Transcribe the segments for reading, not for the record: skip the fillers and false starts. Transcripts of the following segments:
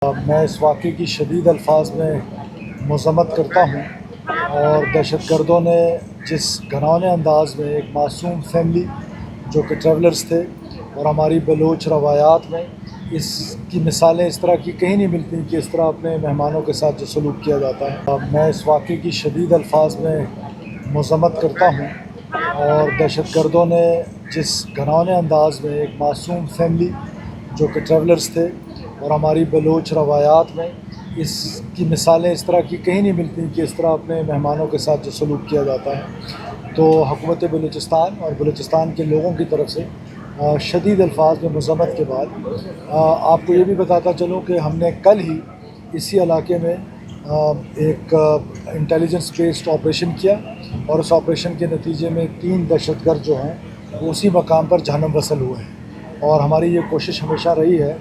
میں اس واقعے کی شدید الفاظ میں مذمت کرتا ہوں اور دہشت گردوں نے جس گھناؤنے انداز میں ایک معصوم فیملی جو کہ ٹریولرز تھے اور ہماری بلوچ روایات میں اس کی مثالیں اس طرح کی کہیں نہیں ملتی کہ اس طرح اپنے مہمانوں کے ساتھ جو سلوک کیا جاتا ہے. میں اس واقعے کی شدید الفاظ میں مذمت کرتا ہوں اور دہشت گردوں نے جس گھناؤنے انداز میں ایک معصوم فیملی جو کہ ٹریولرز تھے اور ہماری بلوچ روایات میں اس کی مثالیں اس طرح کی کہیں نہیں ملتی کہ اس طرح اپنے مہمانوں کے ساتھ جو سلوک کیا جاتا ہے. تو حکومت بلوچستان اور بلوچستان کے لوگوں کی طرف سے شدید الفاظ میں مذمت کے بعد آپ کو یہ بھی بتاتا چلوں کہ ہم نے کل ہی اسی علاقے میں ایک انٹیلیجنس بیسڈ آپریشن کیا اور اس آپریشن کے نتیجے میں 3 دہشت گرد جو ہیں وہ اسی مقام پر جہنم وصل ہوئے ہیں. اور ہماری یہ کوشش ہمیشہ رہی ہے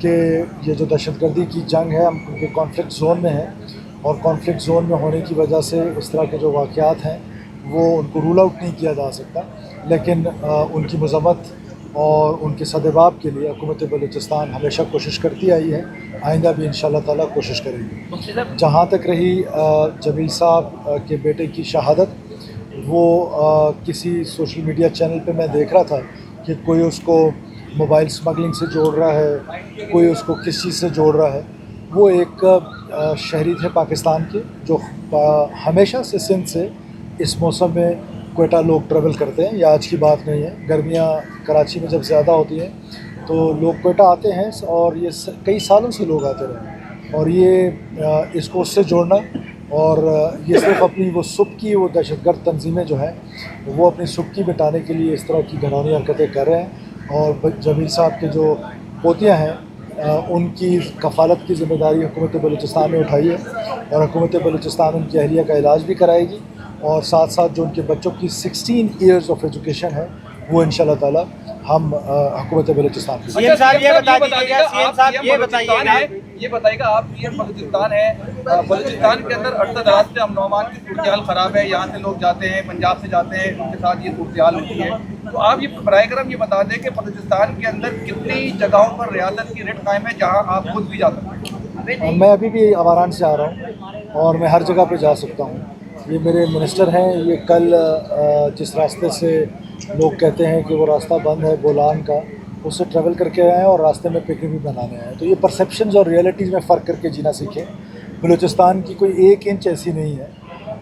کہ یہ جو دہشت گردی کی جنگ ہے ہم کیونکہ کانفلکٹ زون میں ہیں اور کانفلکٹ زون میں ہونے کی وجہ سے اس طرح کے جو واقعات ہیں وہ ان کو رول آؤٹ نہیں کیا جا سکتا، لیکن ان کی مذمت اور ان کے سدباب کے لیے حکومت بلوچستان ہمیشہ کوشش کرتی آئی ہے، آئندہ بھی انشاءاللہ تعالیٰ کوشش کرے گی. جہاں تک رہی جمیل صاحب کے بیٹے کی شہادت، وہ کسی سوشل میڈیا چینل پہ میں دیکھ رہا تھا کہ کوئی اس کو موبائل سمگلنگ سے جوڑ رہا ہے، کوئی اس کو کس چیز سے جوڑ رہا ہے. وہ ایک شہری تھے پاکستان کے جو ہمیشہ سے سندھ سے اس موسم میں کوئٹہ لوگ ٹریول کرتے ہیں، یہ آج کی بات نہیں ہے. گرمیاں کراچی میں جب زیادہ ہوتی ہیں تو لوگ کوئٹہ آتے ہیں اور یہ کئی سالوں سے لوگ آتے رہے اور یہ اس کو اس سے جوڑنا اور یہ صرف اپنی وہ سبکی وہ دہشت گرد تنظیمیں جو ہیں وہ اپنی سبکی مٹانے کے لیے اس طرح کی گھناؤنی حرکتیں کر رہے ہیں. اور جمیل صاحب کے جو پوتیاں ہیں ان کی کفالت کی ذمہ داری حکومت بلوچستان نے اٹھائی ہے اور حکومت بلوچستان ان کی اہلیہ کا علاج بھی کرائے گی اور ساتھ ساتھ جو ان کے بچوں کی 16 ایئرز آف ایجوکیشن ہے وہ انشاءاللہ تعالی ہم حکومت بلوچستان کی. سی ایم صاحب یہ بتائیے گا آپ پی ایم بلوچستان ہے، بلوچستان کے اندر عرصہ دراز سے امن و امان کی صورتحال خراب ہے، یہاں سے لوگ جاتے ہیں پنجاب سے جاتے ہیں ان کے ساتھ یہ صورتحال ہوتی ہے. تو آپ یہ براہ کرم یہ بتا دیں کہ بلوچستان کے اندر کتنی جگہوں پر ریاست کی ریٹ قائم ہے جہاں آپ خود بھی جا سکتے ہیں؟ میں ابھی بھی آواران سے آ رہا ہوں اور میں ہر جگہ پہ جا سکتا ہوں. یہ میرے منسٹر ہیں، یہ کل جس راستے سے لوگ کہتے ہیں کہ وہ راستہ بند ہے بولان کا، اس سے ٹریول کر کے آئے ہیں اور راستے میں پکنک بھی بنانے آئے ہیں. تو یہ پرسیپشنز اور ریئلٹیز میں فرق کر کے جینا سیکھیں. بلوچستان کی کوئی 1 انچ ایسی نہیں ہے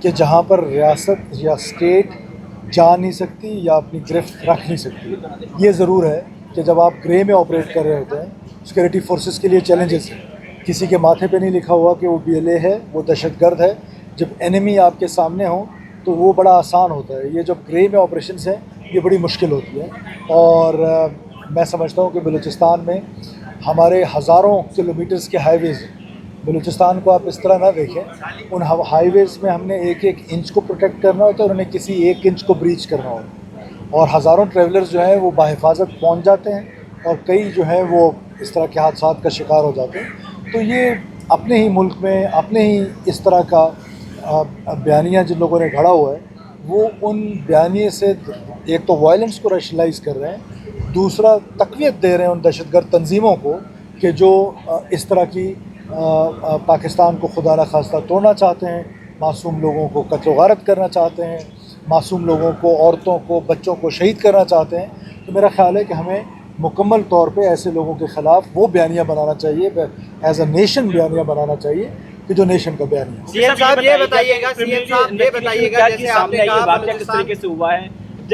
کہ جہاں پر ریاست یا اسٹیٹ جا نہیں سکتی یا اپنی گرفت رکھ نہیں سکتی. یہ ضرور ہے کہ جب آپ گرے میں آپریٹ کر رہے ہوتے ہیں سیکورٹی فورسز کے لیے چیلنجز ہیں. کسی کے ماتھے پہ نہیں لکھا ہوا کہ وہ BLA ہے، وہ دہشت گرد ہے. جب اینیمی آپ کے سامنے ہوں تو وہ بڑا آسان ہوتا ہے. یہ جب گرے میں آپریشنز ہیں یہ بڑی مشکل ہوتی ہے. اور میں سمجھتا ہوں کہ بلوچستان میں ہمارے ہزاروں کلومیٹرز کے ہائی ویز ہیں. بلوچستان کو آپ اس طرح نہ دیکھیں، ان ہائی ویز میں ہم نے 1 انچ کو پروٹیکٹ کرنا ہوتا ہے اور انہیں کسی 1 انچ کو بریچ کرنا ہوتا ہے. اور ہزاروں ٹریولرز جو ہیں وہ بحفاظت پہنچ جاتے ہیں اور کئی جو ہیں وہ اس طرح کے حادثات کا شکار ہو جاتے ہیں. تو یہ اپنے ہی ملک میں اپنے ہی اس طرح کا بیانیہ جن لوگوں نے گھڑا ہوا ہے وہ ان بیانیے سے ایک تو وائلنس کو ریشنلائز کر رہے ہیں، دوسرا تقویت دے رہے ہیں ان دہشت گرد تنظیموں کو کہ جو اس طرح کی پاکستان کو خدا نخواستہ توڑنا چاہتے ہیں، معصوم لوگوں کو قتل و غارت کرنا چاہتے ہیں، معصوم لوگوں کو، عورتوں کو، بچوں کو شہید کرنا چاہتے ہیں. تو میرا خیال ہے کہ ہمیں مکمل طور پہ ایسے لوگوں کے خلاف وہ بیانیہ بنانا چاہیے، ایز اے نیشن بیانیہ بنانا چاہیے کہ جو نیشن کا بیانیہ ہے. سی ایم صاحب یہ بتائیے گا جیسے آپ نے کہا واقعہ کس طریقے سے ہوا ہے،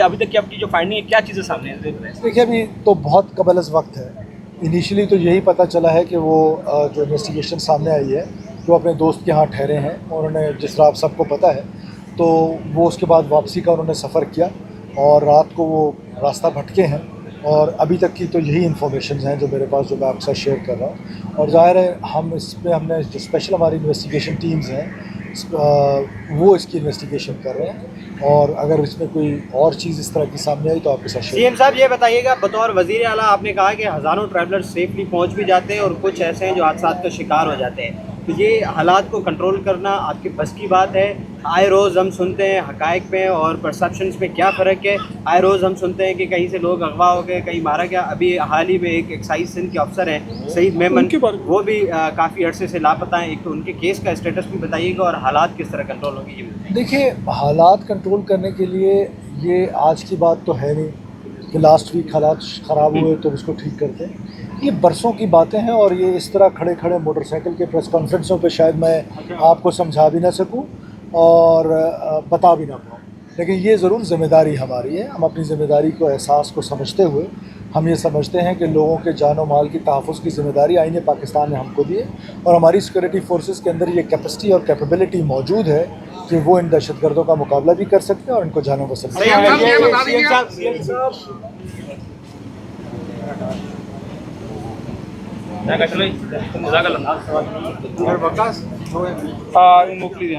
ابھی تک کی آپ کی جو فائنڈنگ ہے کیا چیزیں سامنے ہیں؟ دیکھیے ابھی تو بہت قبل از وقت ہے. انیشلی تو یہی پتہ چلا ہے کہ وہ جو انویسٹیگیشن سامنے آئی ہے جو اپنے دوست کے ہاں ٹھہرے ہیں اور انہیں جس طرح آپ سب کو پتہ ہے تو وہ اس کے بعد واپسی کا انہوں نے سفر کیا اور رات کو وہ راستہ بھٹکے ہیں. اور ابھی تک کی تو یہی انفارمیشنز ہیں جو میرے پاس، جو میں آپ کے ساتھ شیئر کر رہا ہوں. اور ظاہر ہے ہم نے جو اسپیشل ہماری انویسٹیگیشن ٹیمز ہیں وہ اس کی انویسٹیگیشن کر رہے ہیں اور اگر اس میں کوئی اور چیز اس طرح کی سامنے آئی تو آپ کے ساتھ شیئر. سی ایم صاحب یہ بتائیے گا بطور وزیر اعلیٰ آپ نے کہا کہ ہزاروں ٹریولر سیفلی پہنچ بھی جاتے ہیں اور کچھ ایسے ہیں جو حادثات کا شکار ہو جاتے ہیں. تو یہ حالات کو کنٹرول کرنا آپ کے بس کی بات ہے؟ آئے روز ہم سنتے ہیں حقائق میں اور پرسیپشنز میں کیا فرق ہے. آئے روز ہم سنتے ہیں کہ کہیں سے لوگ اغوا ہو گئے, کہیں مارا گیا. ابھی حال ہی میں ایک ایکسائز سندھ کے افسر ہیں سعید میمن, وہ بھی کافی عرصے سے لاپتہ ہیں. ایک تو ان کے کیس کا اسٹیٹس بھی بتائیے گا اور حالات کس طرح کنٹرول ہوں گے یہ بھی. دیکھیے, حالات کنٹرول کرنے کے لیے یہ آج کی بات تو ہے نہیں کہ لاسٹ ویک حالات خراب ہوئے تو اس کو ٹھیک کرتے ہیں. یہ برسوں کی باتیں ہیں اور یہ اس طرح کھڑے کھڑے موٹر سائیکل کے پریس کانفرنسوں پہ شاید میں آپ کو سمجھا بھی نہ سکوں اور بتا بھی نہ پاؤں. لیکن یہ ضرور ذمہ داری ہماری ہے. ہم اپنی ذمہ داری کو احساس کو سمجھتے ہوئے ہم یہ سمجھتے ہیں کہ لوگوں کے جان و مال کی تحفظ کی ذمہ داری آئین پاکستان نے ہم کو دی ہے اور ہماری سیکورٹی فورسز کے اندر یہ کیپیسٹی اور کیپیبلٹی موجود ہے کہ وہ ان دہشت گردوں کا مقابلہ بھی کر سکتے ہیں اور ان کو جانوں بسر موکلی